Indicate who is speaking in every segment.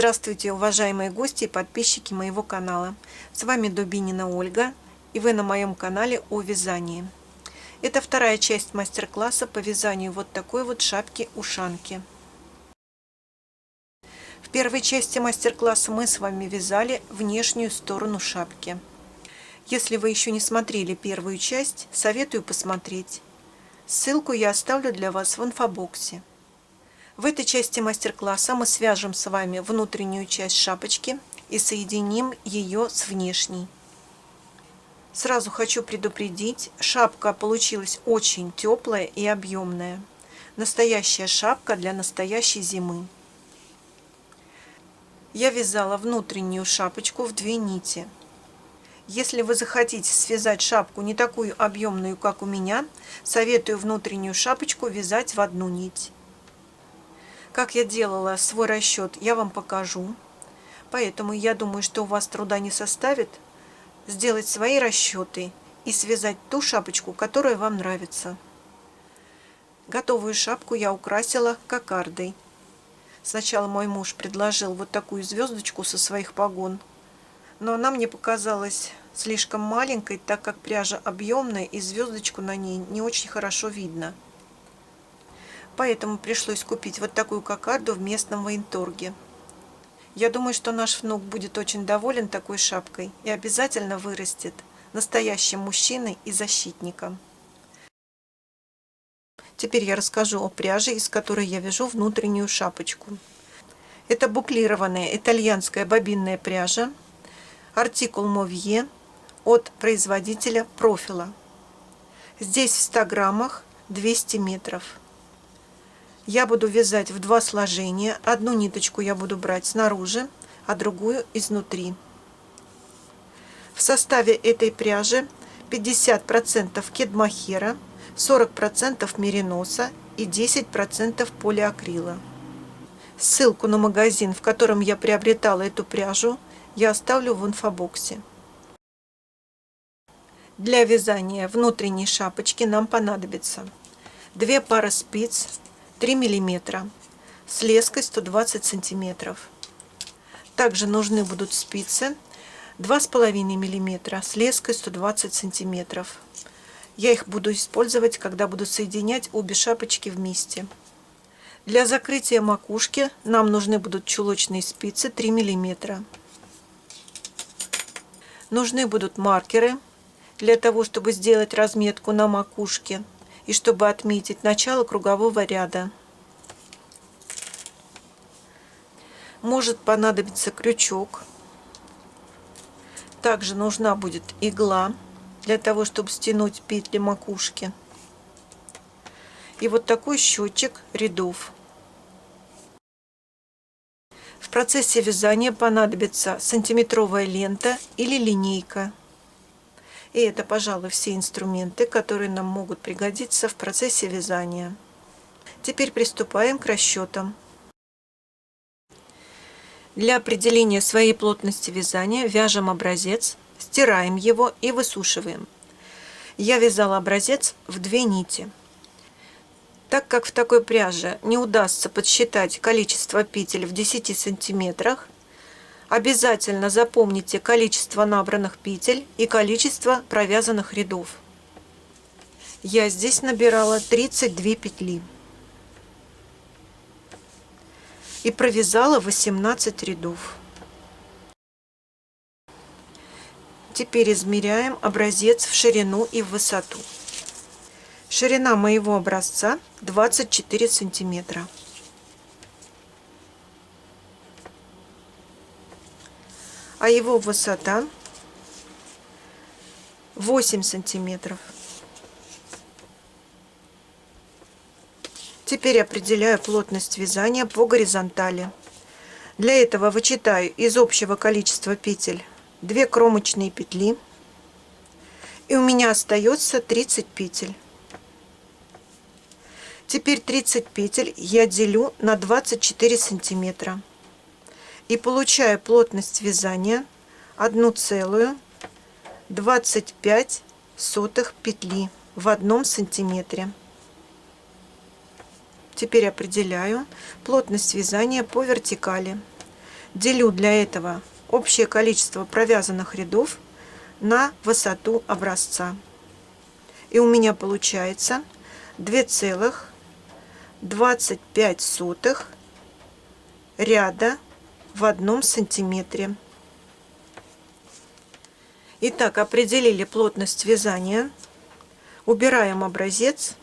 Speaker 1: Здравствуйте, уважаемые гости и подписчики моего канала. С вами Дубинина Ольга, и вы на моем канале о вязании. Это вторая часть мастер-класса по вязанию вот такой вот шапки-ушанки. В первой части мастер-класса мы с вами вязали внешнюю сторону шапки. Если вы еще не смотрели первую часть, советую посмотреть. Ссылку я оставлю для вас в инфобоксе. В этой части мастер-класса мы свяжем с вами внутреннюю часть шапочки и соединим ее с внешней. Сразу хочу предупредить, шапка получилась очень теплая и объемная. Настоящая шапка для настоящей зимы. Я вязала внутреннюю шапочку в 2 нити. Если вы захотите связать шапку не такую объемную, как у меня, советую внутреннюю шапочку вязать в 1 нить. Как я делала свой расчет, я вам покажу. Поэтому я думаю, что у вас труда не составит сделать свои расчеты и связать ту шапочку, которая вам нравится. Готовую шапку я украсила кокардой. Сначала мой муж предложил вот такую звездочку со своих погон, но она мне показалась слишком маленькой, так как пряжа объемная и звездочку на ней не очень хорошо видно. Поэтому пришлось купить вот такую кокарду в местном военторге. Я думаю, что наш внук будет очень доволен такой шапкой и обязательно вырастет настоящим мужчиной и защитником. Теперь я расскажу о пряже, из которой я вяжу внутреннюю шапочку. Это буклированная итальянская бобинная пряжа, артикул Мовье от производителя Профила. Здесь в 100 граммах 200 метров. Я буду вязать в 2 сложения. Одну ниточку я буду брать снаружи, а другую изнутри. В составе этой пряжи 50% кедмохера, 40% мериноса и 10% полиакрила. Ссылку на магазин, в котором я приобретала эту пряжу, я оставлю в инфобоксе. Для вязания внутренней шапочки нам понадобится 2 пары спиц 3 мм с леской 120 см. Также нужны будут спицы 2,5 мм с леской 120 см. Я их буду использовать, когда буду соединять обе шапочки вместе. Для закрытия макушки нам нужны будут чулочные спицы 3 мм. Нужны будут маркеры для того, чтобы сделать разметку на макушке и чтобы отметить начало кругового ряда. Может понадобиться крючок. Также нужна будет игла для того, чтобы стянуть петли макушки. И вот такой счетчик рядов. В процессе вязания понадобится сантиметровая лента или линейка. И это, пожалуй, все инструменты, которые нам могут пригодиться в процессе вязания. Теперь приступаем к расчетам. Для определения своей плотности вязания вяжем образец, стираем его и высушиваем. Я вязала образец в 2 нити. Так как в такой пряже не удастся подсчитать количество петель в 10 сантиметрах, обязательно запомните количество набранных петель и количество провязанных рядов. Я здесь набирала 32 петли и провязала 18 рядов. Теперь измеряем образец в ширину и в высоту. Ширина моего образца 24 сантиметра. А его высота 8 сантиметров. Теперь определяю плотность вязания по горизонтали. Для этого вычитаю из общего количества петель 2 кромочные петли, и у меня остается 30 петель. Теперь 30 петель я делю на 24 сантиметра. И получаю плотность вязания 1,25 петли в 1 сантиметре. Теперь определяю плотность вязания по вертикали. Делю для этого общее количество провязанных рядов на высоту образца. И у меня получается 2,25 ряда в 1 сантиметре. Итак, определили плотность вязания. Убираем образец.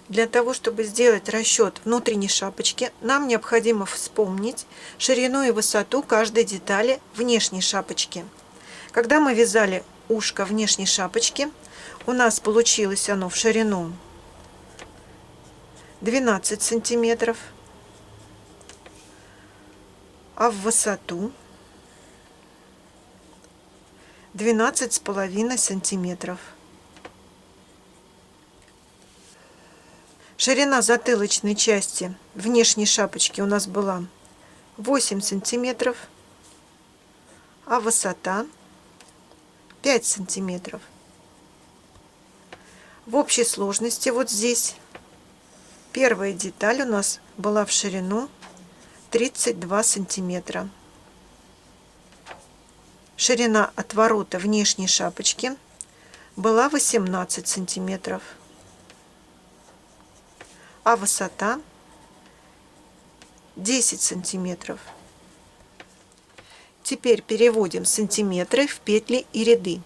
Speaker 1: Для того, чтобы сделать расчет внутренней шапочки, нам необходимо вспомнить ширину и высоту каждой детали внешней шапочки. Когда мы вязали ушко внешней шапочки, у нас получилось оно в ширину 12 сантиметров, а в высоту 12,5 сантиметров. Ширина затылочной части внешней шапочки у нас была 8 сантиметров, а высота 5 сантиметров. В общей сложности вот здесь первая деталь у нас была в ширину 32 сантиметра. Ширина отворота внешней шапочки была 18 сантиметров, а высота 10 сантиметров. Теперь переводим сантиметры в петли и ряды.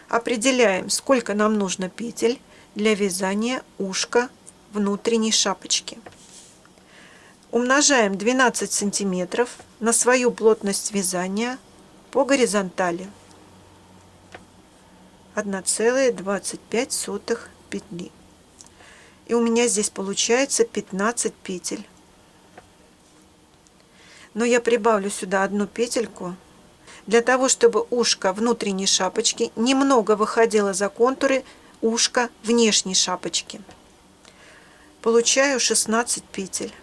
Speaker 1: Определяем, сколько нам нужно петель для вязания ушка внутренней шапочки. Умножаем 12 сантиметров на свою плотность вязания по горизонтали. 1,25 петли. И у меня здесь получается 15 петель. Но я прибавлю сюда одну петельку, для того, чтобы ушко внутренней шапочки немного выходило за контуры ушка внешней шапочки. Получаю 16 петель.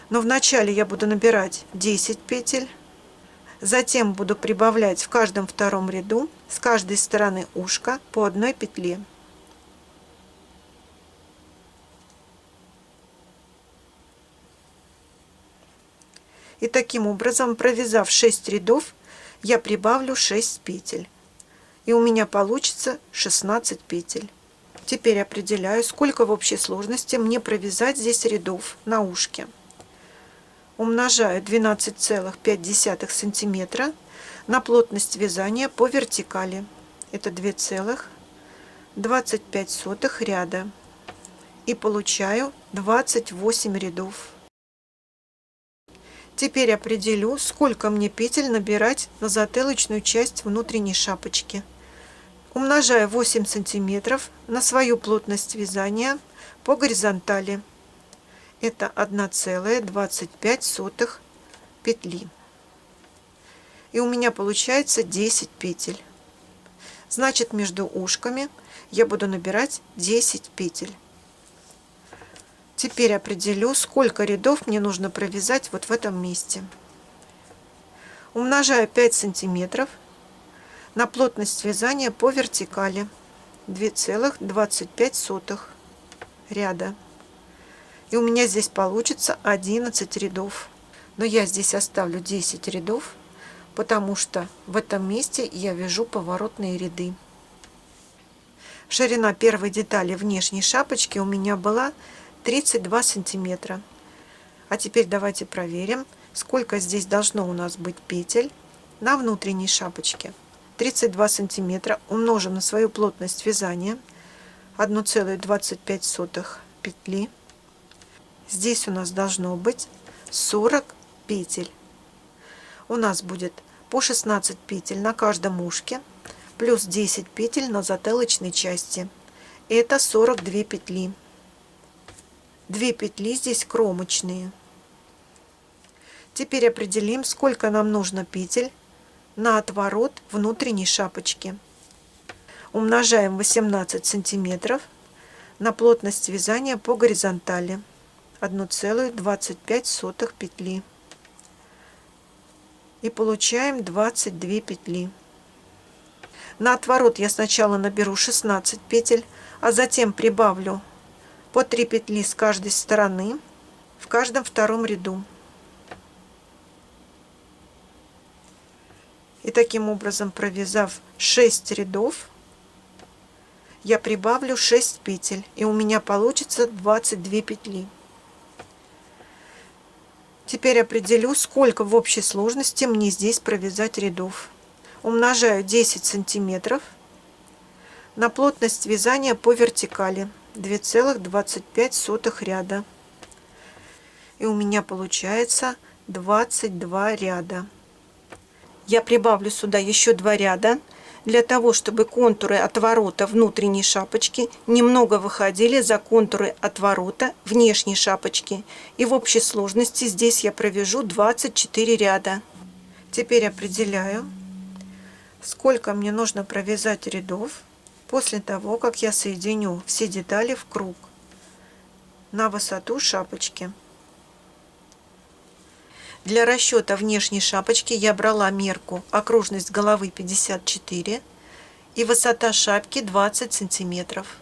Speaker 1: Но вначале я буду набирать 10 петель, затем буду прибавлять в каждом втором ряду с каждой стороны ушка по одной петле. И таким образом, провязав 6 рядов, я прибавлю 6 петель. И у меня получится 16 петель. Теперь определяю, сколько в общей сложности мне провязать здесь рядов на ушке. Умножаю 12,5 сантиметра на плотность вязания по вертикали. Это 2,25 ряда. И получаю 28 рядов. Теперь определю, сколько мне петель набирать на затылочную часть внутренней шапочки. Умножаю 8 сантиметров на свою плотность вязания по горизонтали. Это 1,25 петли. И у меня получается 10 петель. Значит, между ушками я буду набирать 10 петель. Теперь определю, сколько рядов мне нужно провязать вот в этом месте. Умножаю 5 сантиметров на плотность вязания по вертикали. 2,25 ряда. И у меня здесь получится 11 рядов. Но я здесь оставлю 10 рядов, потому что в этом месте я вяжу поворотные ряды. Ширина первой детали внешней шапочки у меня была 32 сантиметра. А теперь давайте проверим, сколько здесь должно у нас быть петель на внутренней шапочке. 32 сантиметра умножим на свою плотность вязания 1,25 петли. Здесь у нас должно быть 40 петель. У нас будет по 16 петель на каждом ушке, плюс 10 петель на затылочной части. Это 42 петли. 2 петли здесь кромочные. Теперь определим, сколько нам нужно петель на отворот внутренней шапочки. Умножаем 18 сантиметров на плотность вязания по горизонтали. 1,25 петли. И получаем 22 петли. На отворот я сначала наберу 16 петель, а затем прибавлю по 3 петли с каждой стороны в каждом втором ряду. И таким образом, провязав 6 рядов, я прибавлю 6 петель, и у меня получится 22 петли. Теперь определю, сколько в общей сложности мне здесь провязать рядов. Умножаю 10 сантиметров на плотность вязания по вертикали 2,25 ряда. И у меня получается 22 ряда. Я прибавлю сюда еще 2 ряда, для того, чтобы контуры отворота внутренней шапочки немного выходили за контуры отворота внешней шапочки. И в общей сложности здесь я провяжу 24 ряда. Теперь определяю, сколько мне нужно провязать рядов после того, как я соединю все детали в круг на высоту шапочки. Для расчета внешней шапочки я брала мерку окружность головы 54 и высота шапки 20 сантиметров.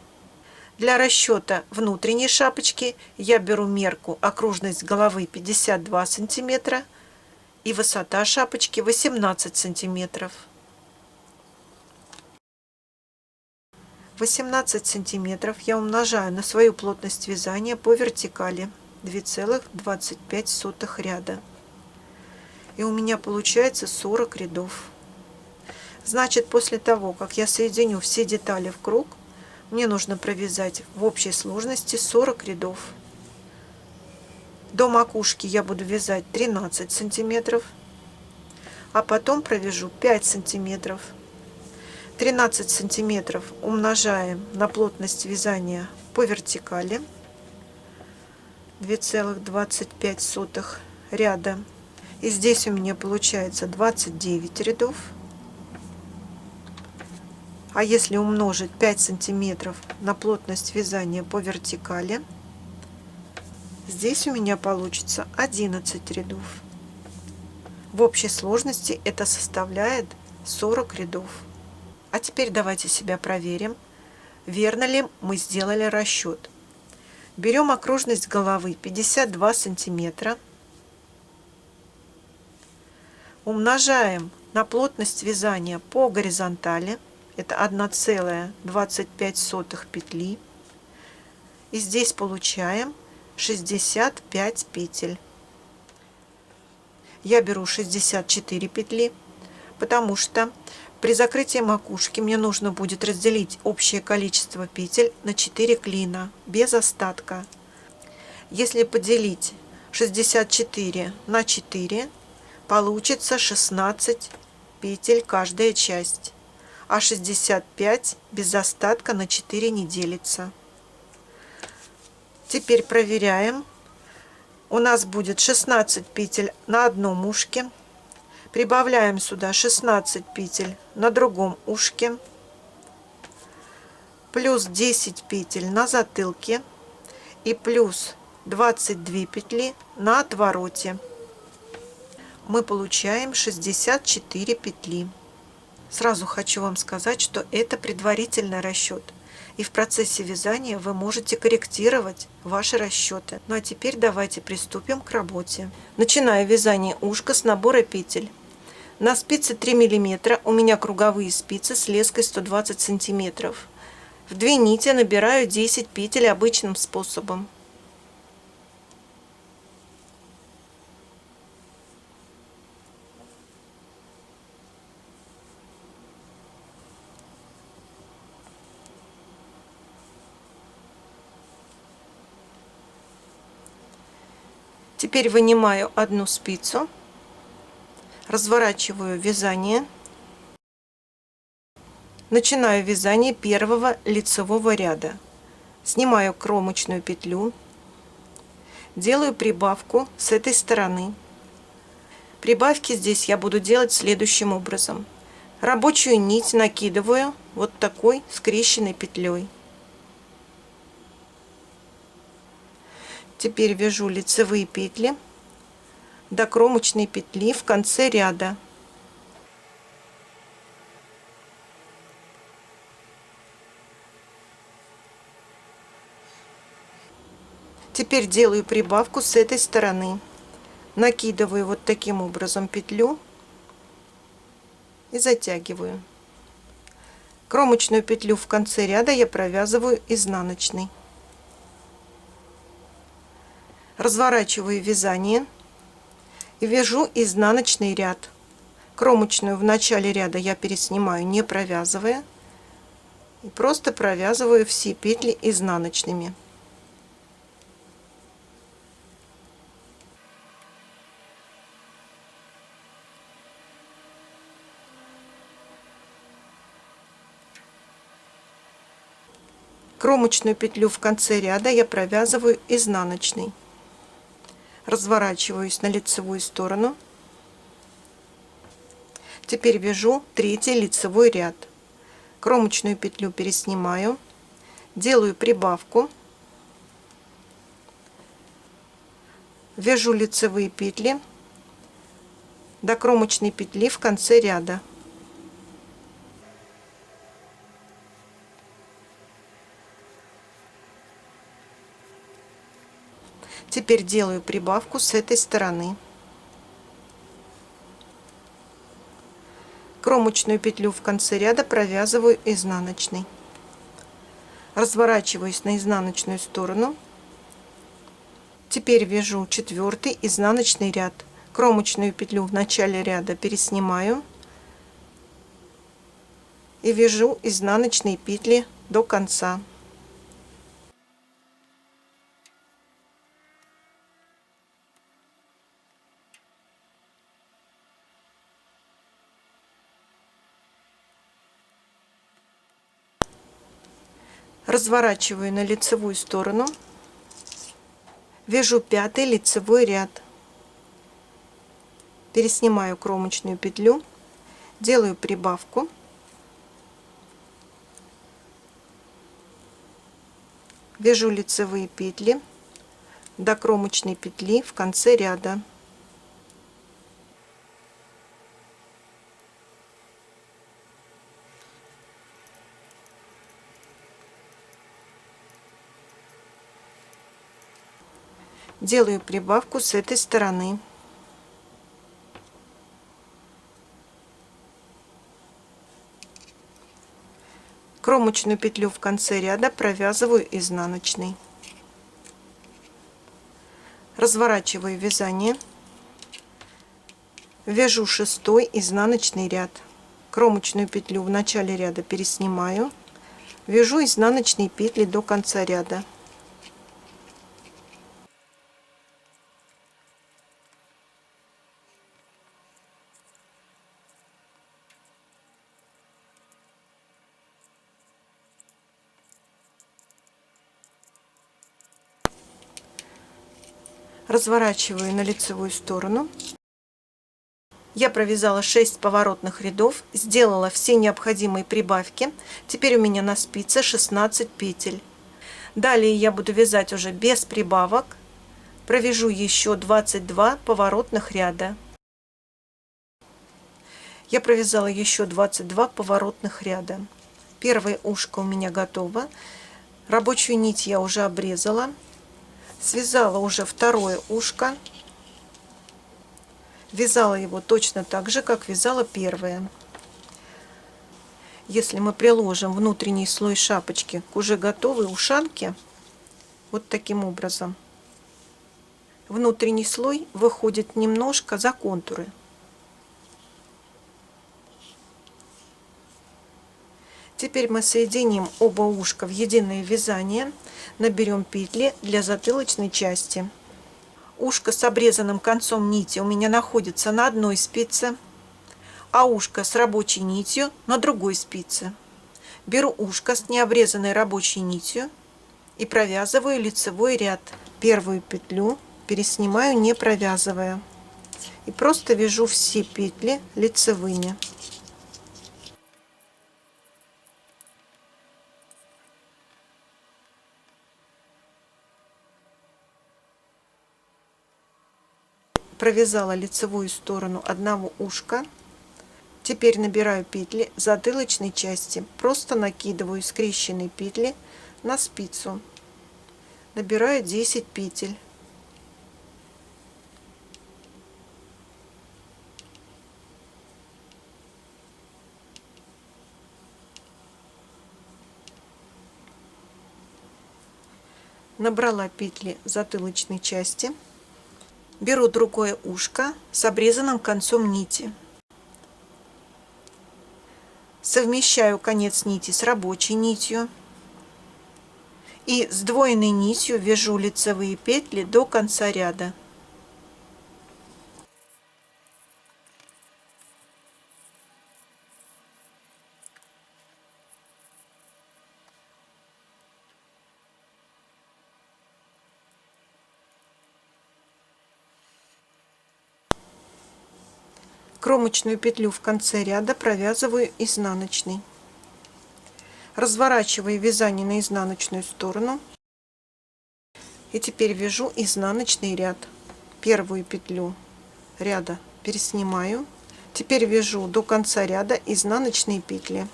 Speaker 1: Для расчета внутренней шапочки я беру мерку окружность головы 52 сантиметра и высота шапочки 18 сантиметров. 18 сантиметров я умножаю на свою плотность вязания по вертикали 2,25 ряда. И у меня получается 40 рядов. Значит, после того, как я соединю все детали в круг, мне нужно провязать в общей сложности 40 рядов. До макушки я буду вязать 13 сантиметров, а потом провяжу 5 сантиметров. 13 сантиметров умножаем на плотность вязания по вертикали 2,25 ряда. И здесь у меня получается 29 рядов. А если умножить 5 сантиметров на плотность вязания по вертикали, здесь у меня получится 11 рядов. В общей сложности это составляет 40 рядов. А теперь давайте себя проверим, верно ли мы сделали расчет. Берем окружность головы 52 сантиметра. Умножаем на плотность вязания по горизонтали, это 1,25 петли. И здесь получаем 65 петель. Я беру 64 петли, потому что при закрытии макушки мне нужно будет разделить общее количество петель на 4 клина, без остатка. Если поделить 64 на 4, получится 16 петель каждая часть, а 65 без остатка на 4 не делится. Теперь проверяем. У нас будет 16 петель на одном ушке. Прибавляем сюда 16 петель на другом ушке. Плюс 10 петель на затылке. И плюс 22 петли на отвороте. Мы получаем 64 петли. Сразу хочу вам сказать, что это предварительный расчет. И в процессе вязания вы можете корректировать ваши расчеты. Ну а теперь давайте приступим к работе. Начинаю вязание ушка с набора петель. На спице 3 мм у меня круговые спицы с леской 120 см. В 2 нити набираю 10 петель обычным способом. Теперь вынимаю одну спицу, разворачиваю вязание, начинаю вязание первого лицевого ряда, снимаю кромочную петлю, делаю прибавку с этой стороны. Прибавки здесь я буду делать следующим образом. Рабочую нить накидываю вот такой скрещенной петлей. Теперь вяжу лицевые петли до кромочной петли в конце ряда. Теперь делаю прибавку с этой стороны. Накидываю вот таким образом петлю и затягиваю. Кромочную петлю в конце ряда я провязываю изнаночной. Разворачиваю вязание и вяжу изнаночный ряд. Кромочную в начале ряда я переснимаю, не провязывая, и просто провязываю все петли изнаночными. Кромочную петлю в конце ряда я провязываю изнаночной. Разворачиваюсь на лицевую сторону. Теперь вяжу третий лицевой ряд. Кромочную петлю переснимаю, делаю прибавку, вяжу лицевые петли до кромочной петли в конце ряда. Теперь делаю прибавку с этой стороны. Кромочную петлю в конце ряда провязываю изнаночной. Разворачиваюсь на изнаночную сторону. Теперь вяжу четвертый изнаночный ряд. Кромочную петлю в начале ряда переснимаю и вяжу изнаночные петли до конца. Разворачиваю на лицевую сторону, вяжу пятый лицевой ряд, переснимаю кромочную петлю, делаю прибавку, вяжу лицевые петли до кромочной петли в конце ряда. Делаю прибавку с этой стороны. Кромочную петлю в конце ряда провязываю изнаночной. Разворачиваю вязание, вяжу шестой изнаночный ряд. Кромочную петлю в начале ряда переснимаю, вяжу изнаночные петли до конца ряда. Разворачиваю на лицевую сторону. Я провязала 6 поворотных рядов, сделала все необходимые прибавки. Теперь у меня на спице 16 петель. Далее я буду вязать уже без прибавок. Провяжу еще 22 поворотных ряда. Я провязала еще 22 поворотных ряда. Первое ушко у меня готово. Рабочую нить я уже обрезала. Связала уже второе ушко. Вязала его точно так же, как вязала первое. Если мы приложим внутренний слой шапочки к уже готовой ушанке, вот таким образом, внутренний слой выходит немножко за контуры. Теперь мы соединим оба ушка в единое вязание, наберем петли для затылочной части. Ушко с обрезанным концом нити у меня находится на одной спице, а ушко с рабочей нитью на другой спице. Беру ушко с необрезанной рабочей нитью и провязываю лицевой ряд. Первую петлю переснимаю, не провязывая, и просто вяжу все петли лицевыми. Провязала лицевую сторону одного ушка. Теперь набираю петли затылочной части, просто накидываю скрещенные петли на спицу. набираю 10 петель. Набрала петли затылочной части. Беру другое ушко с обрезанным концом нити. Совмещаю конец нити с рабочей нитью. И сдвоенной нитью вяжу лицевые петли до конца ряда. Кромочную петлю в конце ряда провязываю изнаночной. Разворачиваю вязание на изнаночную сторону. И теперь вяжу изнаночный ряд. Первую петлю ряда переснимаю. Теперь вяжу до конца ряда изнаночные петли.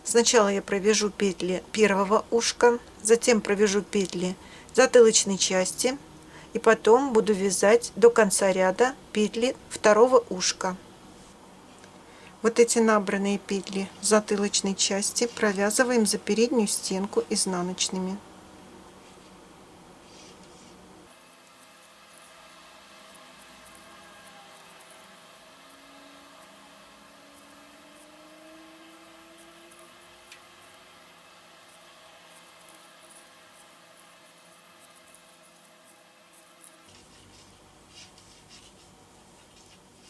Speaker 1: Сначала я провяжу петли первого ушка, затем провяжу петли затылочной части, и потом буду вязать до конца ряда петли второго ушка. Вот эти набранные петли затылочной части провязываем за переднюю стенку изнаночными.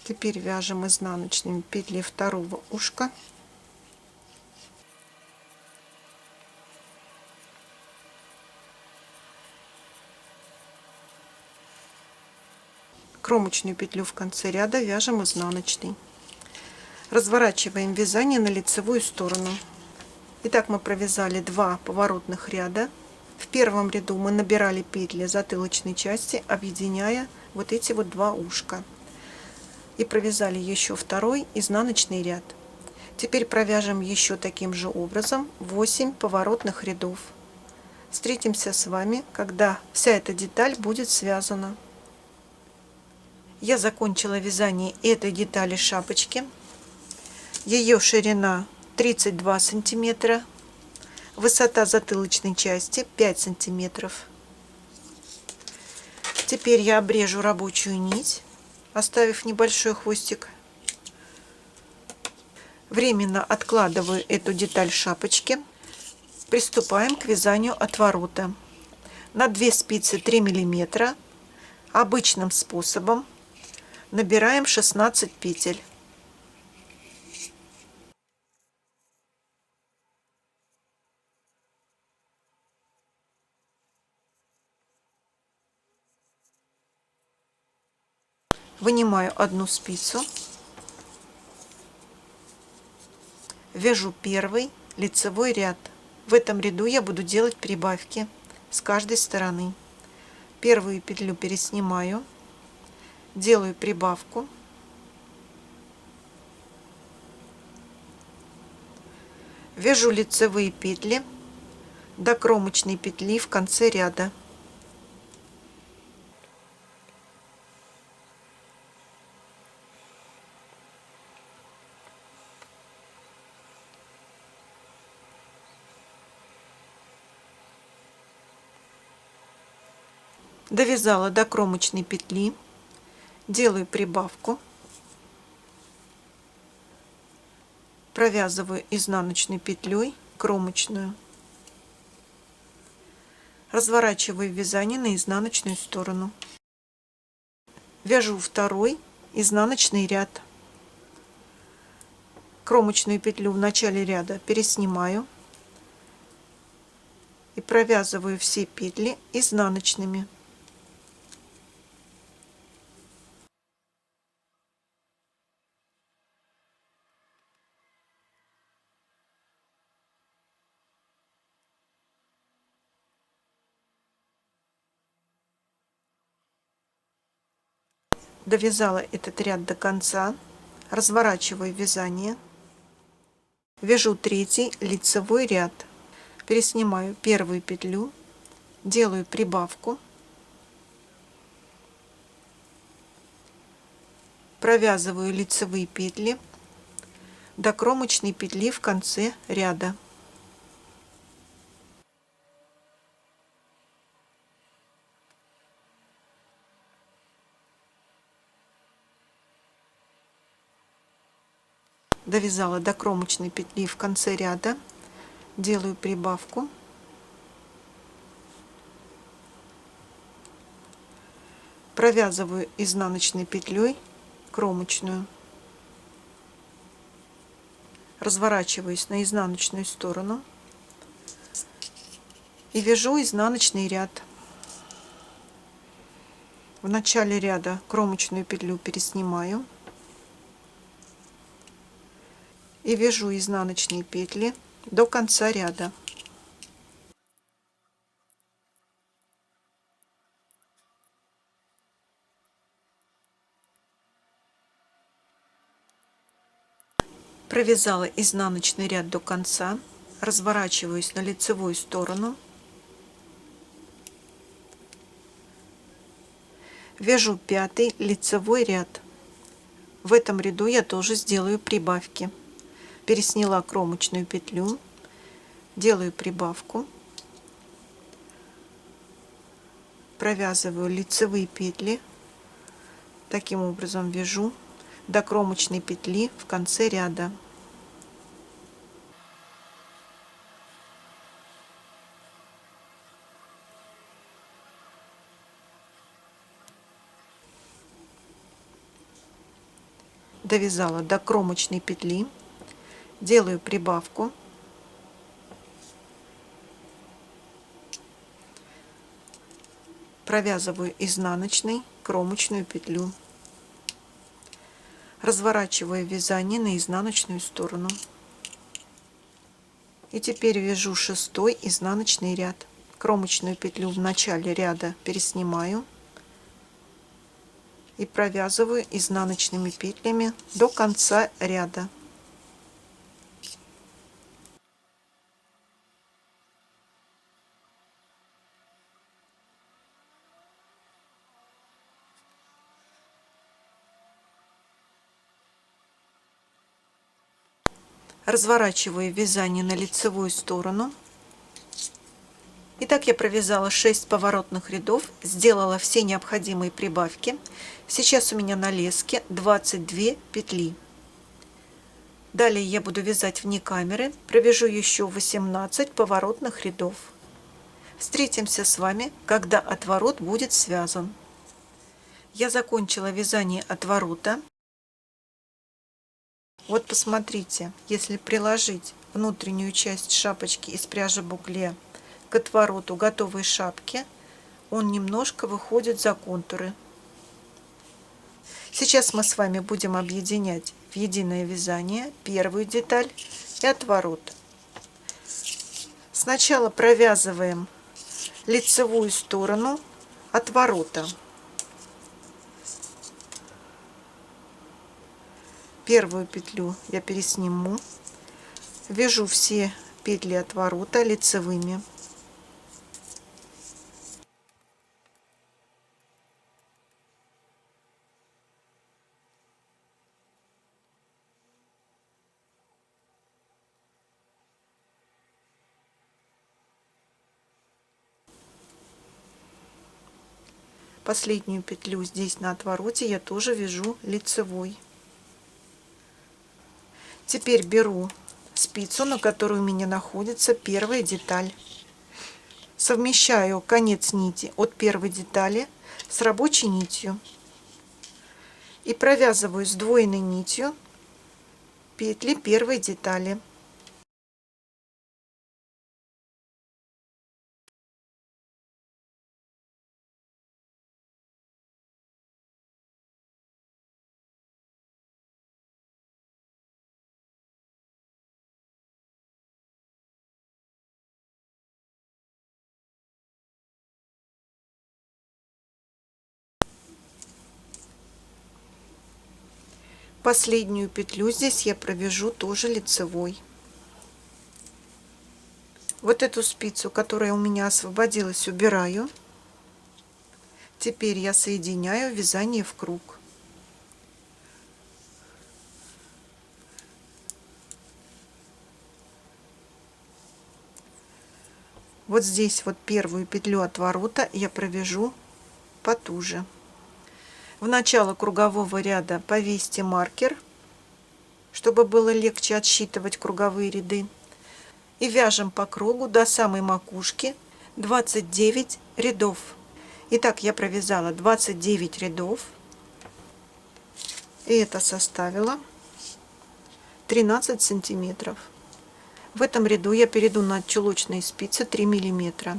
Speaker 1: Теперь вяжем изнаночными петли второго ушка. Кромочную петлю в конце ряда вяжем изнаночной. Разворачиваем вязание на лицевую сторону. Итак, мы провязали 2 поворотных ряда. В первом ряду мы набирали петли затылочной части, объединяя вот эти вот 2 ушка. И провязали еще второй изнаночный ряд. Теперь провяжем еще таким же образом 8 поворотных рядов. Встретимся с вами, когда вся эта деталь будет связана. Я закончила вязание этой детали шапочки. Ее ширина 32 сантиметра, высота затылочной части 5 сантиметров. Теперь я обрежу рабочую нить, оставив небольшой хвостик. Временно откладываю эту деталь шапочки. Приступаем к вязанию отворота. На 2 спицы 3 мм обычным способом набираем 16 петель. Вынимаю одну спицу, вяжу первый лицевой ряд. В этом ряду я буду делать прибавки с каждой стороны. Первую петлю переснимаю, делаю прибавку, вяжу лицевые петли до кромочной петли в конце ряда. Довязала до кромочной петли, делаю прибавку, провязываю изнаночной петлей кромочную, разворачиваю вязание на изнаночную сторону, вяжу второй изнаночный ряд, кромочную петлю в начале ряда переснимаю и провязываю все петли изнаночными. Довязала этот ряд до конца, разворачиваю вязание, вяжу третий лицевой ряд, переснимаю первую петлю, делаю прибавку, провязываю лицевые петли до кромочной петли в конце ряда. Довязала до кромочной петли в конце ряда, делаю прибавку, провязываю изнаночной петлей кромочную, разворачиваюсь на изнаночную сторону и вяжу изнаночный ряд. В начале ряда кромочную петлю переснимаю и вяжу изнаночные петли до конца ряда. Провязала изнаночный ряд до конца, разворачиваюсь на лицевую сторону, вяжу 5-й лицевой ряд. В этом ряду я тоже сделаю прибавки. Пересняла кромочную петлю, делаю прибавку, провязываю лицевые петли, таким образом вяжу до кромочной петли в конце ряда. Довязала до кромочной петли, делаю прибавку, провязываю изнаночной кромочную петлю, разворачиваю вязание на изнаночную сторону. И теперь вяжу 6-й изнаночный ряд. Кромочную петлю в начале ряда переснимаю и провязываю изнаночными петлями до конца ряда. Разворачиваю вязание на лицевую сторону. Итак, я провязала 6 поворотных рядов, сделала все необходимые прибавки. Сейчас у меня на леске 22 петли. Далее я буду вязать вне камеры, провяжу еще 18 поворотных рядов. Встретимся с вами, когда отворот будет связан. Я закончила вязание отворота. Вот посмотрите, если приложить внутреннюю часть шапочки из пряжи букле к отвороту готовой шапки, он немножко выходит за контуры. Сейчас мы с вами будем объединять в единое вязание первую деталь и отворот. Сначала провязываем лицевую сторону отворота. Первую петлю я пересниму, вяжу все петли отворота лицевыми. Последнюю петлю здесь на отвороте я тоже вяжу лицевой. Теперь беру спицу, на которой у меня находится первая деталь. Совмещаю конец нити от первой детали с рабочей нитью и провязываю сдвоенной нитью петли первой детали. Последнюю петлю здесь я провяжу тоже лицевой. Вот эту спицу, которая у меня освободилась, убираю. Теперь я соединяю вязание в круг. Вот здесь вот первую петлю отворота я провяжу потуже. В начало кругового ряда повесьте маркер, чтобы было легче отсчитывать круговые ряды. И вяжем по кругу до самой макушки 29 рядов. Итак, я провязала 29 рядов. И это составило 13 сантиметров. В этом ряду я перейду на чулочные спицы 3 миллиметра.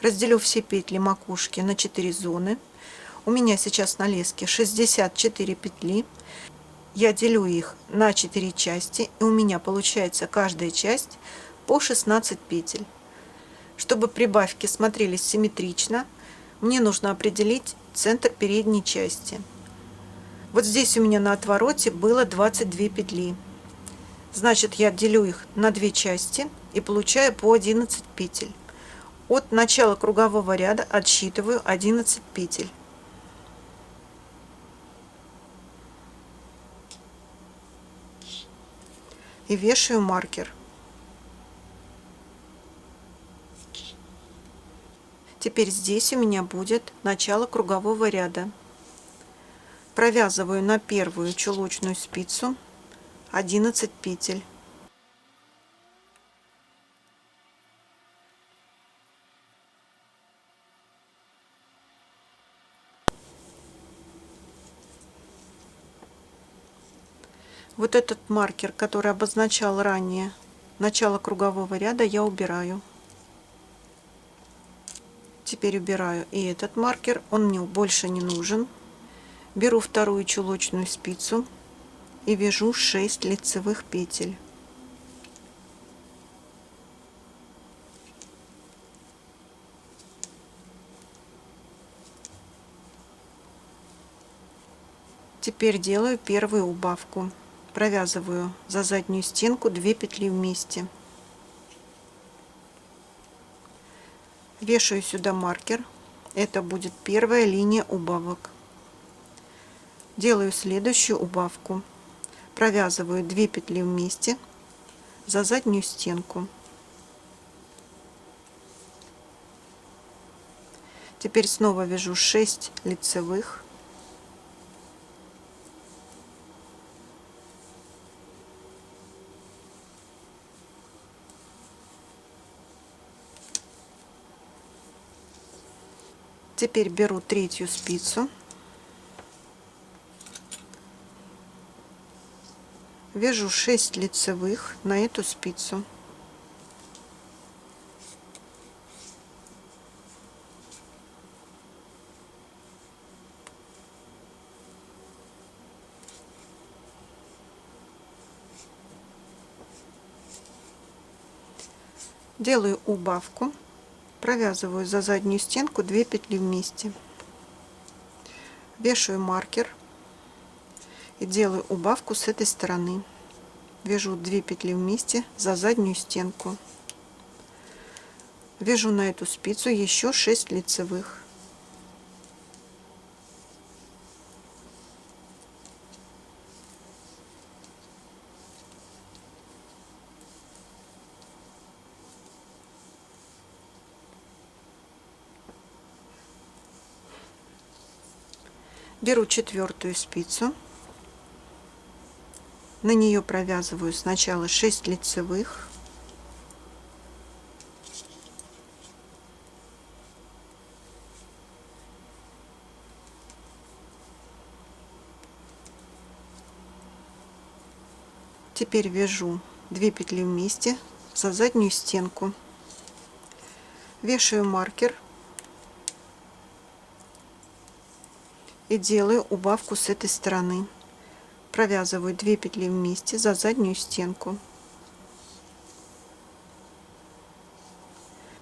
Speaker 1: Разделю все петли макушки на 4 зоны. У меня сейчас на леске 64 петли. Я делю их на 4 части, и у меня получается каждая часть по 16 петель. Чтобы прибавки смотрелись симметрично, мне нужно определить центр передней части. Вот здесь у меня на отвороте было 22 петли. Значит, я делю их на 2 части и получаю по 11 петель. От начала кругового ряда отсчитываю 11 петель. И вешаю маркер. Теперь здесь у меня будет начало кругового ряда. Провязываю на первую чулочную спицу 11 петель. Вот этот маркер, который обозначал ранее начало кругового ряда, я убираю. Теперь убираю и этот маркер, он мне больше не нужен. Беру вторую чулочную спицу и вяжу 6 лицевых петель. Теперь делаю первую убавку. Провязываю за заднюю стенку 2 петли вместе. Вешаю сюда маркер. Это будет первая линия убавок. Делаю следующую убавку. Провязываю 2 петли вместе за заднюю стенку. Теперь снова вяжу 6 лицевых. Теперь беру третью спицу, вяжу 6 лицевых на эту спицу. Делаю убавку, провязываю за заднюю стенку 2 петли вместе, вешаю маркер и делаю убавку с этой стороны. Вяжу 2 петли вместе за заднюю стенку, вяжу на эту спицу еще 6 лицевых. Беру четвертую спицу, на нее провязываю сначала 6 лицевых, теперь вяжу 2 петли вместе за заднюю стенку, вешаю маркер и делаю убавку с этой стороны. Провязываю 2 петли вместе за заднюю стенку.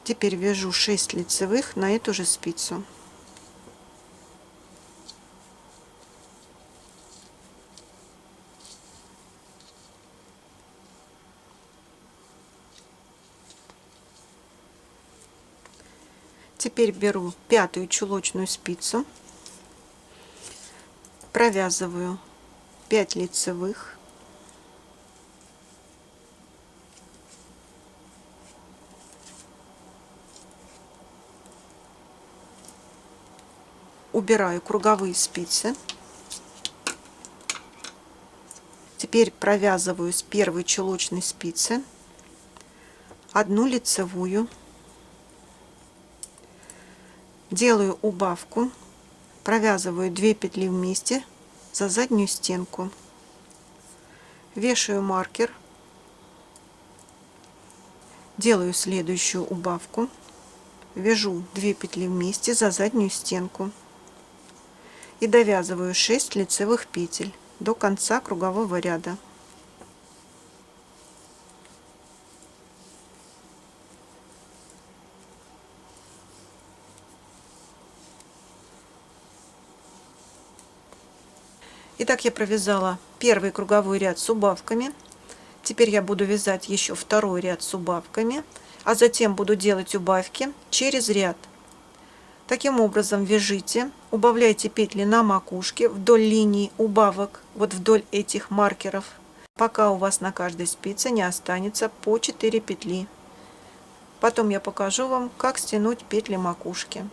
Speaker 1: Теперь вяжу 6 лицевых на эту же спицу. Теперь беру пятую чулочную спицу, провязываю 5 лицевых, убираю круговые спицы. Теперь провязываю с первой чулочной спицы 1 лицевую, делаю убавку, провязываю 2 петли вместе за заднюю стенку, вешаю маркер, делаю следующую убавку, вяжу 2 петли вместе за заднюю стенку и довязываю 6 лицевых петель до конца кругового ряда. Итак, я провязала первый круговой ряд с убавками. Теперь я буду вязать еще второй ряд с убавками, а затем буду делать убавки через ряд. Таким образом вяжите, убавляйте петли на макушке вдоль линии убавок, вот вдоль этих маркеров, пока у вас на каждой спице не останется по 4 петли. Потом я покажу вам, как стянуть петли макушки.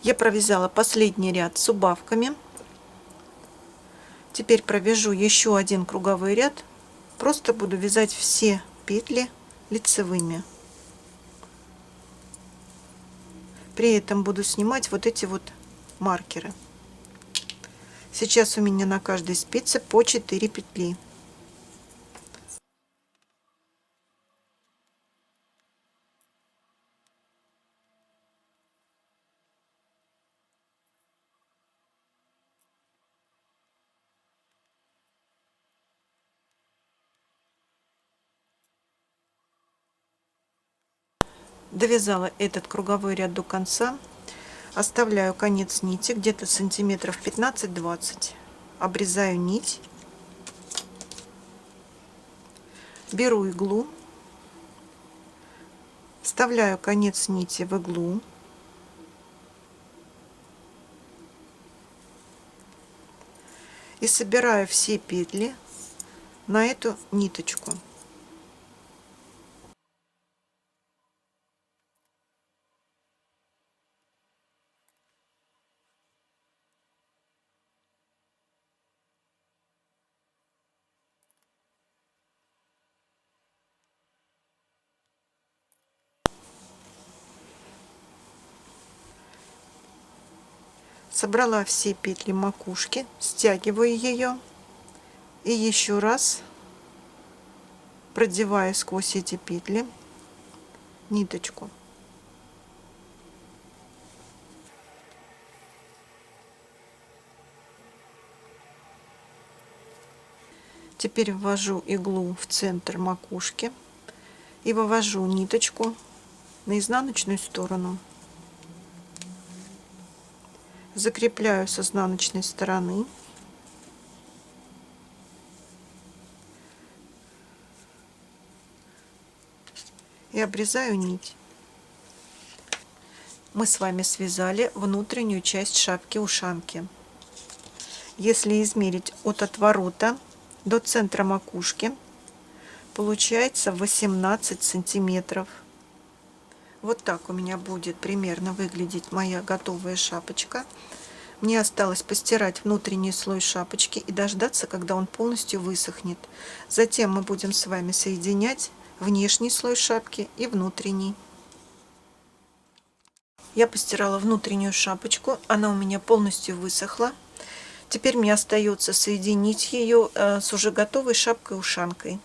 Speaker 1: Я провязала последний ряд с убавками. Теперь провяжу еще один круговой ряд. Просто буду вязать все петли лицевыми. При этом буду снимать вот эти вот маркеры. Сейчас у меня на каждой спице по 4 петли. Довязала этот круговой ряд до конца. Оставляю конец нити где-то сантиметров 15-20. Обрезаю нить. Беру иглу. Вставляю конец нити в иглу. И собираю все петли на эту ниточку. Собрала все петли макушки, стягиваю ее и еще раз продеваю сквозь эти петли ниточку. Теперь ввожу иглу в центр макушки и вывожу ниточку на изнаночную сторону. Закрепляю с изнаночной стороны. И обрезаю нить. Мы с вами связали внутреннюю часть шапки-ушанки. Если измерить от отворота до центра макушки, получается 18 сантиметров. Вот так у меня будет примерно выглядеть моя готовая шапочка. Мне осталось постирать внутренний слой шапочки и дождаться, когда он полностью высохнет. Затем мы будем с вами соединять внешний слой шапки и внутренний. Я постирала внутреннюю шапочку, она у меня полностью высохла. Теперь мне остается соединить ее с уже готовой шапкой-ушанкой.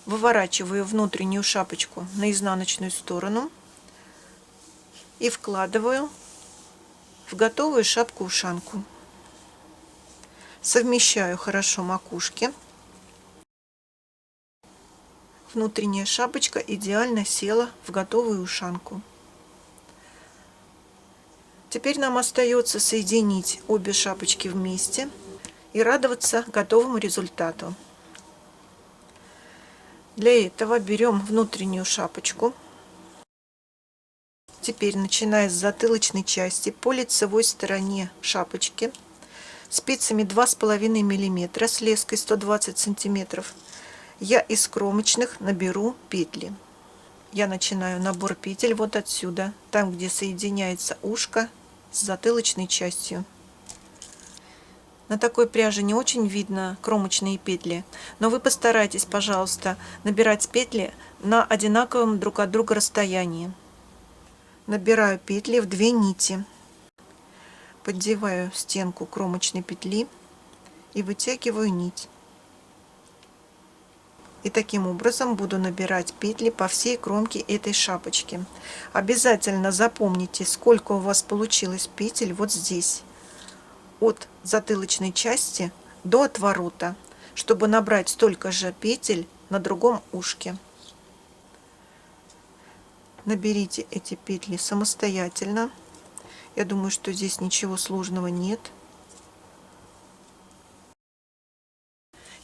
Speaker 1: Выворачиваю внутреннюю шапочку на изнаночную сторону и вкладываю в готовую шапку-ушанку. Совмещаю хорошо макушки. Внутренняя шапочка идеально села в готовую ушанку. Теперь нам остается соединить обе шапочки вместе и радоваться готовому результату. Для этого берем внутреннюю шапочку, Теперь, начиная с затылочной части, по лицевой стороне шапочки, спицами 2,5 мм с леской 120 сантиметров, я из кромочных наберу петли. Я начинаю набор петель вот отсюда, там, где соединяется ушко с затылочной частью. На такой пряже не очень видно кромочные петли, но вы постарайтесь, пожалуйста, набирать петли на одинаковом друг от друга расстоянии. Набираю петли в 2 нити, поддеваю стенку кромочной петли и вытягиваю нить. И таким образом буду набирать петли по всей кромке этой шапочки. Обязательно запомните, сколько у вас получилось петель вот здесь, от затылочной части до отворота, чтобы набрать столько же петель на другом ушке. Наберите эти петли самостоятельно. Я думаю, что здесь ничего сложного нет.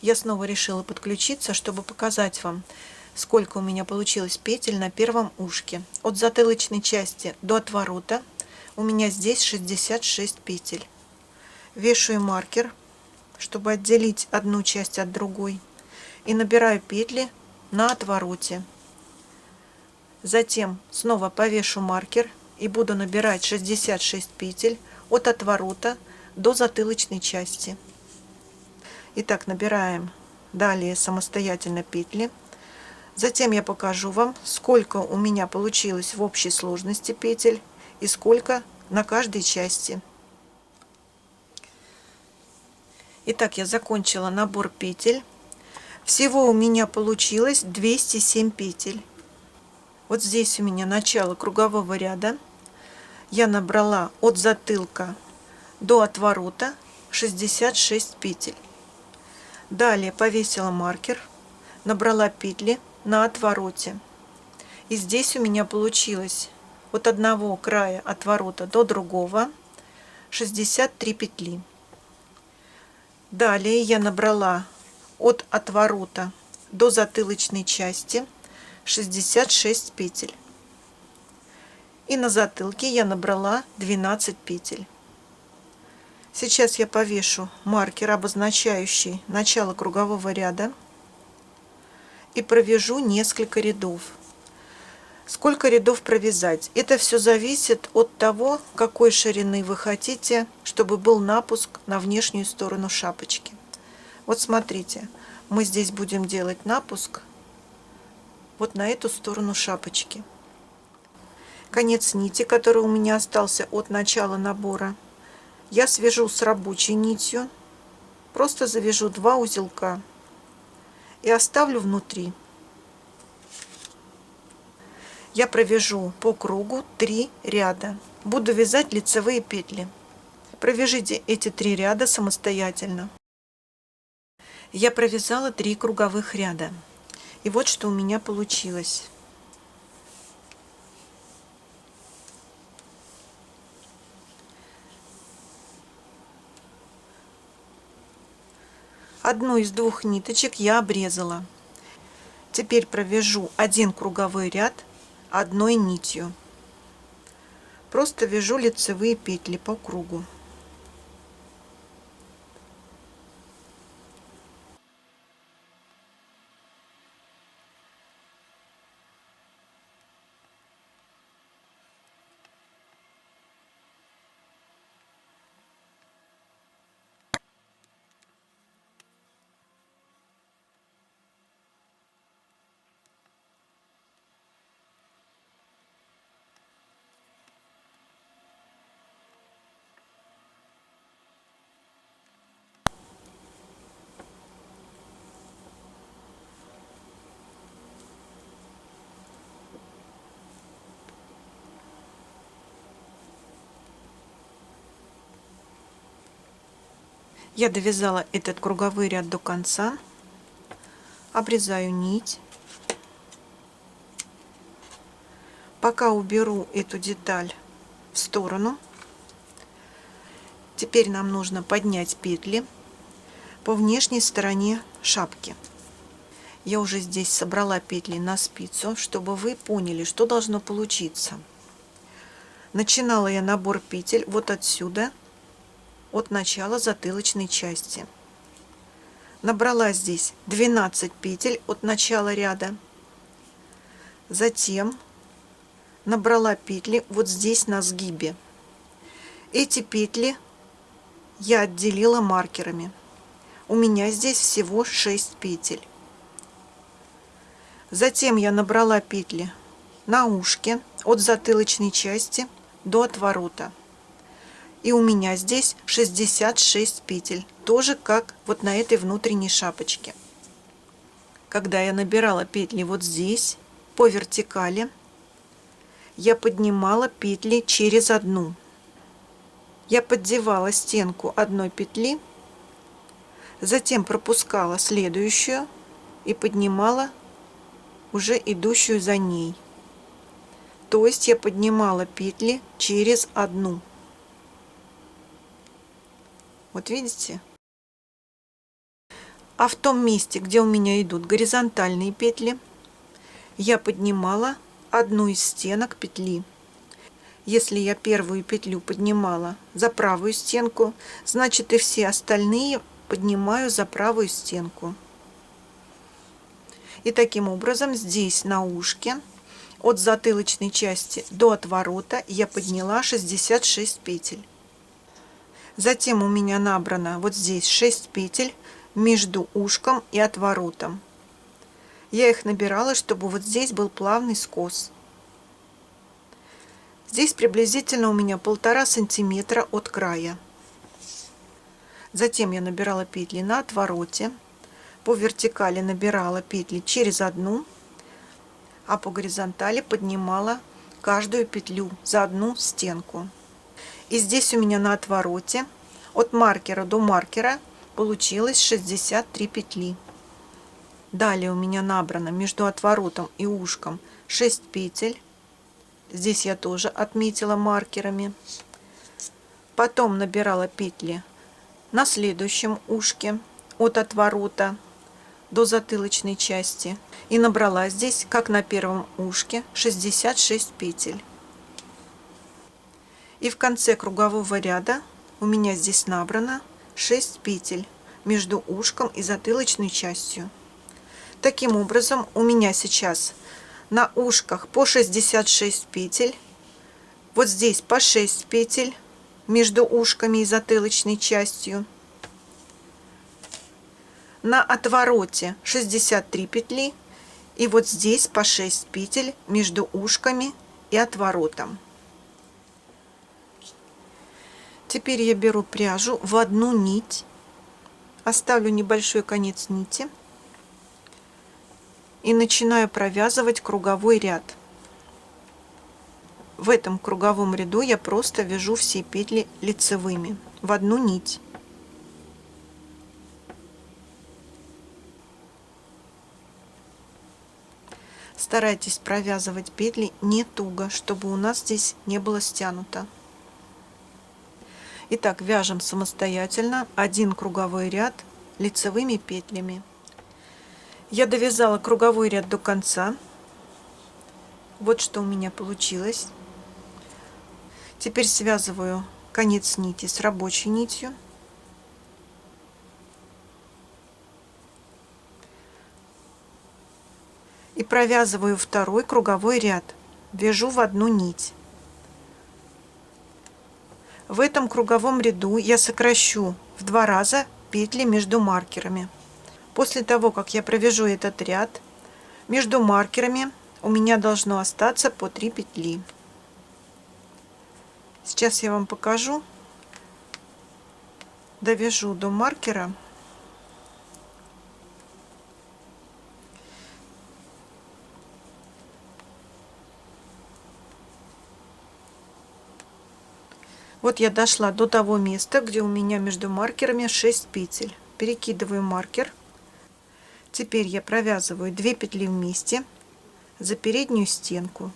Speaker 1: Я снова решила подключиться, чтобы показать вам, сколько у меня получилось петель на первом ушке. От затылочной части до отворота у меня здесь 66 петель. Вешаю маркер, чтобы отделить одну часть от другой, и набираю петли на отвороте. Затем снова повешу маркер и буду набирать 66 петель от отворота до затылочной части. Итак, набираем далее самостоятельно петли. Затем я покажу вам, сколько у меня получилось в общей сложности петель и сколько на каждой части. Итак, я закончила набор петель. Всего у меня получилось 207 петель. Вот здесь у меня начало кругового ряда. Я набрала от затылка до отворота 66 петель. Далее повесила маркер, набрала петли на отвороте. И здесь у меня получилось от одного края отворота до другого 63 петли. Далее я набрала от отворота до затылочной части 66 петель. И на затылке я набрала 12 петель. Сейчас я повешу маркер, обозначающий начало кругового ряда, и провяжу несколько рядов. Сколько рядов провязать? Это все зависит от того, какой ширины вы хотите, чтобы был напуск на внешнюю сторону шапочки. Вот смотрите, мы здесь будем делать напуск вот на эту сторону шапочки. Конец нити, который у меня остался от начала набора, я свяжу с рабочей нитью, просто завяжу 2 узелка и оставлю внутри. Я провяжу по кругу 3 ряда. Буду вязать лицевые петли. Провяжите эти 3 ряда самостоятельно. Я провязала 3 круговых ряда. И вот что у меня получилось. Одну из 2 ниточек я обрезала. Теперь провяжу 1 круговой ряд одной нитью. Просто вяжу лицевые петли по кругу. Я довязала этот круговой ряд до конца, обрезаю нить. Пока уберу эту деталь в сторону. Теперь нам нужно поднять петли по внешней стороне шапки. Я уже здесь собрала петли на спицу, чтобы вы поняли, что должно получиться. Начинала я набор петель вот отсюда, от начала затылочной части. Набрала здесь 12 петель от начала ряда. Затем набрала петли вот здесь на сгибе. Эти петли я отделила маркерами. У меня здесь всего 6 петель. Затем я набрала петли на ушке от затылочной части до отворота. И у меня здесь 66 петель, тоже как вот на этой внутренней шапочке. Когда я набирала петли вот здесь, по вертикали, я поднимала петли через одну. Я поддевала стенку одной петли, затем пропускала следующую и поднимала уже идущую за ней. То есть я поднимала петли через одну. Вот видите? А в том месте, где у меня идут горизонтальные петли, я поднимала одну из стенок петли. Если я первую петлю поднимала за правую стенку, значит и все остальные поднимаю за правую стенку. И таким образом здесь на ушке от затылочной части до отворота я подняла 66 петель. Затем у меня набрано вот здесь 6 петель между ушком и отворотом. Я их набирала, чтобы вот здесь был плавный скос. Здесь приблизительно у меня 1,5 сантиметра от края. Затем я набирала петли на отвороте. По вертикали набирала петли через одну, а по горизонтали поднимала каждую петлю за одну стенку. И здесь у меня на отвороте от маркера до маркера получилось 63 петли. Далее у меня набрано между отворотом и ушком 6 петель. Здесь я тоже отметила маркерами. Потом набирала петли на следующем ушке от отворота до затылочной части и набрала здесь, как на первом ушке, 66 петель. И в конце кругового ряда у меня здесь набрано 6 петель между ушком и затылочной частью. Таким образом, у меня сейчас на ушках по 66 петель, вот здесь по 6 петель между ушками и затылочной частью, на отвороте 63 петли и вот здесь по 6 петель между ушками и отворотом. Теперь я беру пряжу в одну нить, оставлю небольшой конец нити и начинаю провязывать круговой ряд. В этом круговом ряду я просто вяжу все петли лицевыми в одну нить. Старайтесь провязывать петли не туго, чтобы у нас здесь не было стянуто. Итак, вяжем самостоятельно один круговой ряд лицевыми петлями. Я довязала круговой ряд до конца. Вот что у меня получилось. Теперь связываю конец нити с рабочей нитью. И провязываю второй круговой ряд. Вяжу в одну нить. В этом круговом ряду я сокращу в 2 раза петли между маркерами. После того, как я провяжу этот ряд, между маркерами у меня должно остаться по 3 петли. Сейчас я вам покажу. Довяжу до маркера. Вот я дошла до того места, где у меня между маркерами 6 петель. Перекидываю маркер. Теперь я провязываю 2 петли вместе за переднюю стенку.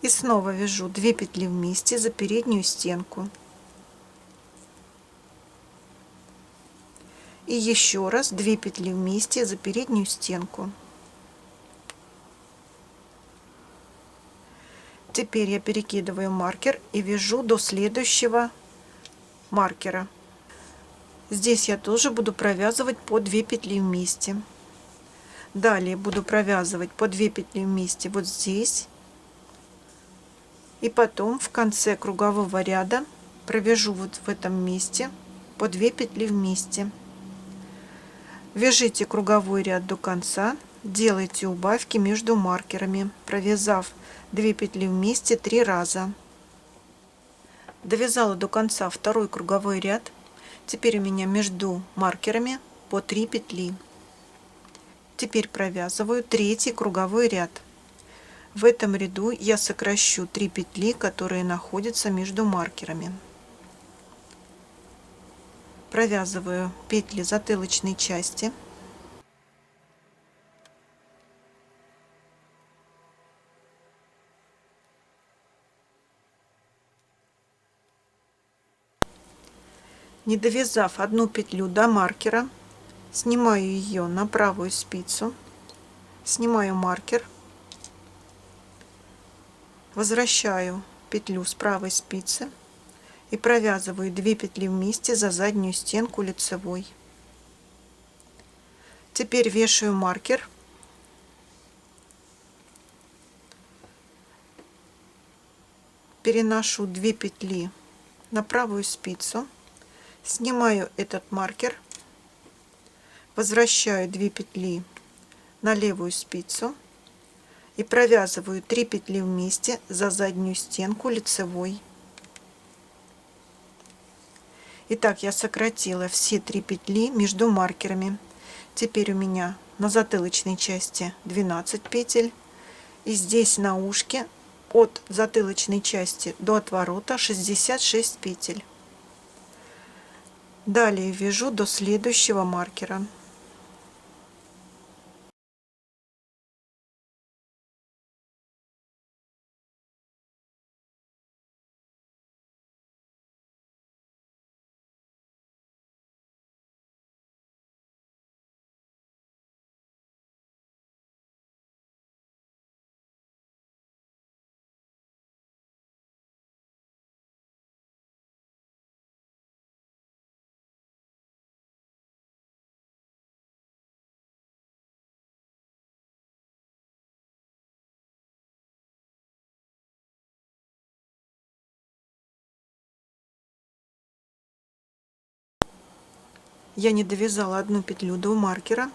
Speaker 1: И снова вяжу 2 петли вместе за переднюю стенку. И еще раз 2 петли вместе за переднюю стенку. Теперь я перекидываю маркер и вяжу до следующего маркера. Здесь я тоже буду провязывать по 2 петли вместе. Далее буду провязывать по 2 петли вместе вот здесь. И потом в конце кругового ряда провяжу вот в этом месте по 2 петли вместе. Вяжите круговой ряд до конца, делайте убавки между маркерами, провязав 2 петли вместе 3 раза. Довязала до конца второй круговой ряд. Теперь у меня между маркерами по 3 петли. Теперь провязываю третий круговой ряд. В этом ряду я сокращу 3 петли, которые находятся между маркерами. Провязываю петли затылочной части. Не довязав одну петлю до маркера, снимаю ее на правую спицу, снимаю маркер, возвращаю петлю с правой спицы и провязываю 2 петли вместе за заднюю стенку лицевой. Теперь вешаю маркер, переношу 2 петли на правую спицу, снимаю этот маркер, возвращаю 2 петли на левую спицу и провязываю 3 петли вместе за заднюю стенку лицевой. Итак, я сократила все 3 петли между маркерами. Теперь у меня на затылочной части 12 петель, и здесь на ушке от затылочной части до отворота 66 петель. Далее вяжу до следующего маркера. Я не довязала одну петлю до маркера,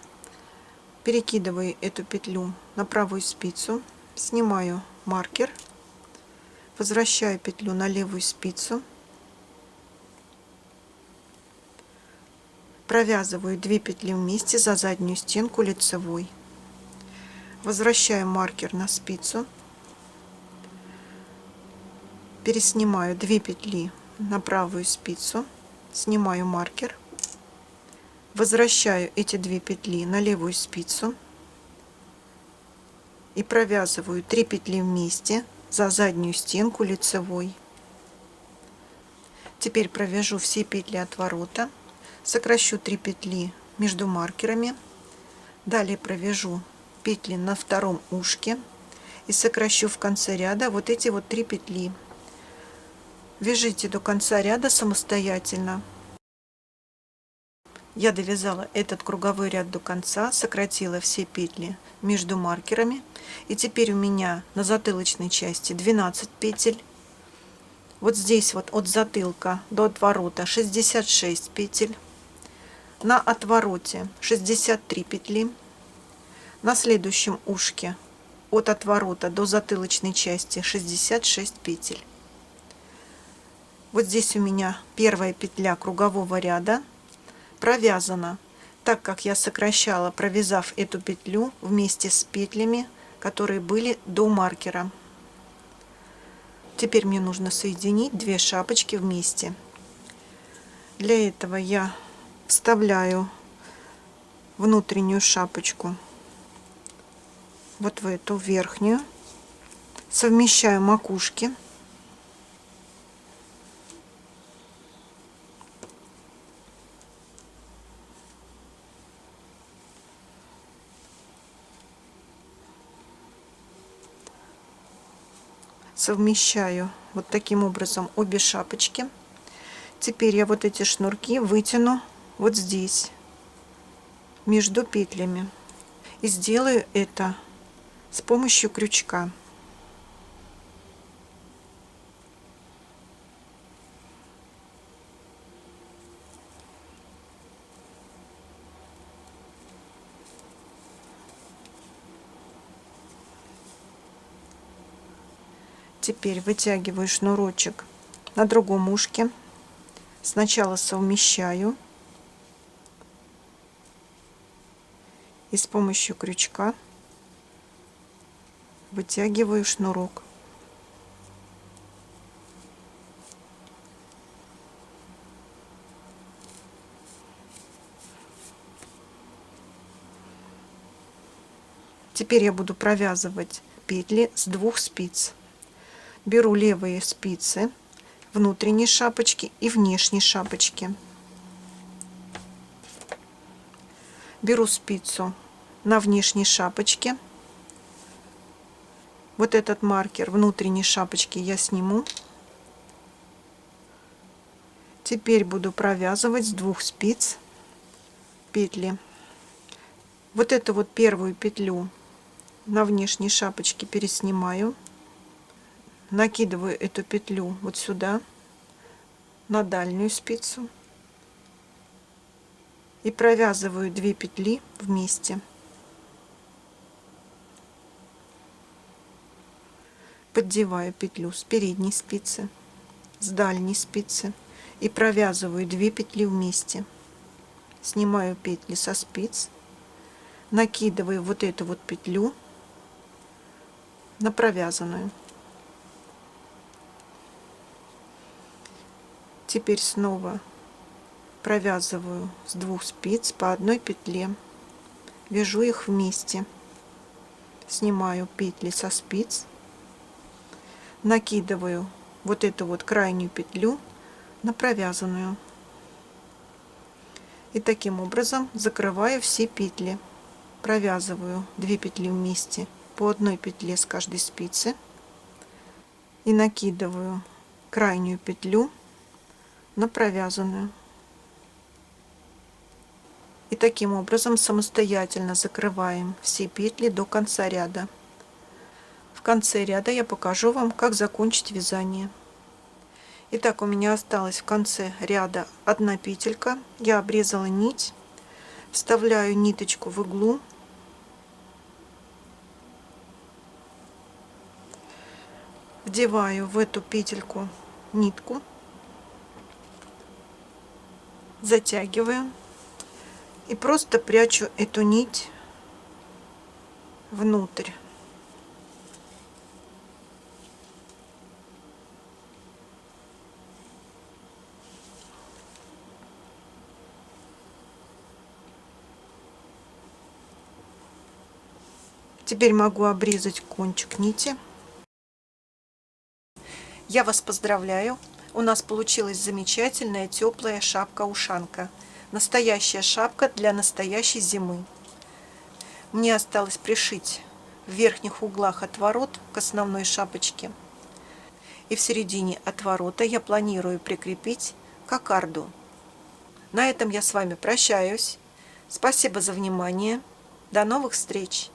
Speaker 1: перекидываю эту петлю на правую спицу, снимаю маркер, возвращаю петлю на левую спицу, провязываю 2 петли вместе за заднюю стенку лицевой, возвращаю маркер на спицу, переснимаю 2 петли на правую спицу, снимаю маркер, возвращаю эти 2 петли на левую спицу и провязываю 3 петли вместе за заднюю стенку лицевой. Теперь провяжу все петли отворота, сокращу 3 петли между маркерами, далее провяжу петли на втором ушке и сокращу в конце ряда вот эти вот 3 петли. Вяжите до конца ряда самостоятельно. Я довязала этот круговой ряд до конца, сократила все петли между маркерами, и теперь у меня на затылочной части 12 петель. Вот здесь вот от затылка до отворота 66 петель, на отвороте 63 петли, на следующем ушке от отворота до затылочной части 66 петель. Вот здесь у меня первая петля кругового ряда провязана, так как я сокращала, провязав эту петлю вместе с петлями, которые были до маркера. Теперь мне нужно соединить 2 шапочки вместе. Для этого я вставляю внутреннюю шапочку вот в эту верхнюю, совмещаю макушки, совмещаю вот таким образом обе шапочки. Теперь я вот эти шнурки вытяну вот здесь, между петлями. И сделаю это с помощью крючка. Теперь вытягиваю шнурочек на другом ушке. Сначала совмещаю и с помощью крючка вытягиваю шнурок. Теперь я буду провязывать петли с 2 спиц. Беру левые спицы внутренней шапочки и внешней шапочки. Беру спицу на внешней шапочке. Вот этот маркер внутренней шапочки я сниму. Теперь буду провязывать с 2 спиц петли. Вот эту вот первую петлю на внешней шапочке переснимаю. Накидываю эту петлю вот сюда, на дальнюю спицу. И провязываю 2 петли вместе. Поддеваю петлю с передней спицы, с дальней спицы и провязываю 2 петли вместе. Снимаю петли со спиц, накидываю вот эту вот петлю на провязанную. Теперь снова провязываю с 2 спиц по одной петле, вяжу их вместе, снимаю петли со спиц, накидываю вот эту вот крайнюю петлю на провязанную и таким образом закрываю все петли. Провязываю 2 петли вместе по одной петле с каждой спицы и накидываю крайнюю петлю на провязанную. И таким образом самостоятельно закрываем все петли до конца ряда. В конце ряда я покажу вам, как закончить вязание. Итак, у меня осталась в конце ряда 1 петелька. Я обрезала нить, вставляю ниточку в иглу, вдеваю в эту петельку нитку, затягиваю и просто прячу эту нить внутрь. Теперь могу обрезать кончик нити. Я вас поздравляю! У нас получилась замечательная теплая шапка-ушанка. Настоящая шапка для настоящей зимы. Мне осталось пришить в верхних углах отворот к основной шапочке. И в середине отворота я планирую прикрепить кокарду. На этом я с вами прощаюсь. Спасибо за внимание. До новых встреч!